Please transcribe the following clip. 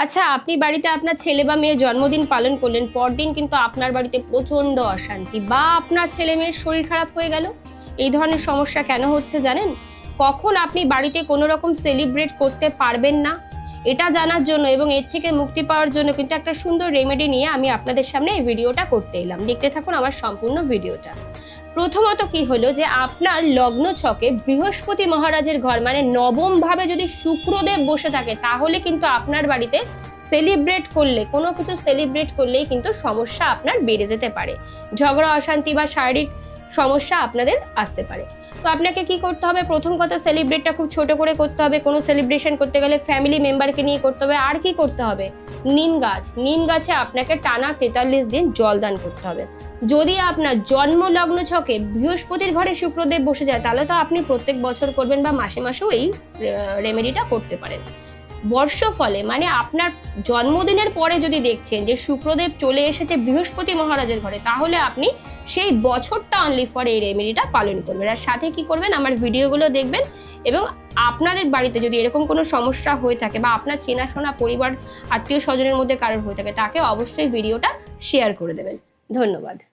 আচ্ছা, আপনি বাড়িতে আপনার ছেলে বা মেয়ের জন্মদিন পালন করলেন, পরদিন কিন্তু আপনার বাড়িতে প্রচন্ড অশান্তি বা আপনার ছেলে মেয়ের শরীর খারাপ হয়ে গেল। এই ধরনের সমস্যা কেন হচ্ছে জানেন? কখন আপনি বাড়িতে কোনো রকম সেলিব্রেট করতে পারবেন না, এটা জানার জন্য এবং এর থেকে মুক্তি পাওয়ার জন্য কিন্তু একটা সুন্দর রেমেডি নিয়ে আমি আপনাদের সামনে এই ভিডিওটা করতে এলাম। দেখতে থাকুন আমার সম্পূর্ণ ভিডিওটা। প্রথমত কি হলো যে আপনার লগ্ন ছকে বৃহস্পতি মহারাজের ঘর মানে নবম ভাবে যদি শুক্রদেব বসে থাকে, তাহলে কিন্তু আপনার বাড়িতে সেলিব্রেট করলে, কোনো কিছু সেলিব্রেট করলেই কিন্তু সমস্যা আপনার বেড়ে যেতে পারে, ঝগড়া অশান্তি বা শারীরিক সমস্যা আপনাদের আসতে পারে। তো আপনাকে কি করতে হবে? প্রথম কথা, সেলিব্রেটটা খুব ছোট করে করতে হবে। কোনো সেলিব্রেশন করতে গেলে ফ্যামিলি মেম্বারকে নিয়ে করতে হবে। আর কি করতে হবে? নিম গাছে আপনাকে টানা 43 দিন জল দান করতে হবে। যদি আপনার জন্ম লগ্ন ছকে বৃহস্পতির ঘরে শুক্রদেব বসে যায়, তাহলে তো আপনি প্রত্যেক বছর করবেন বা মাসে মাসেও এই রেমেডিটা করতে পারেন। বর্ষফলে মানে আপনার জন্মদিনের পরে যদি দেখছেন যে শুক্রদেব চলে এসেছে বৃহস্পতি মহারাজের ঘরে, তাহলে আপনি সেই বছরটা অনলি ফর এই রেমেডিটা পালন করবেন। আর সাথে কি করবেন? আমার ভিডিওগুলো দেখবেন এবং আপনাদের বাড়িতে যদি এরকম কোনো সমস্যা হয়ে থাকে বা আপনার চেনাশোনা পরিবার আত্মীয় স্বজনের মধ্যে কারোর হয়ে থাকে, তাকে অবশ্যই ভিডিওটা শেয়ার করে দেবেন। ধন্যবাদ।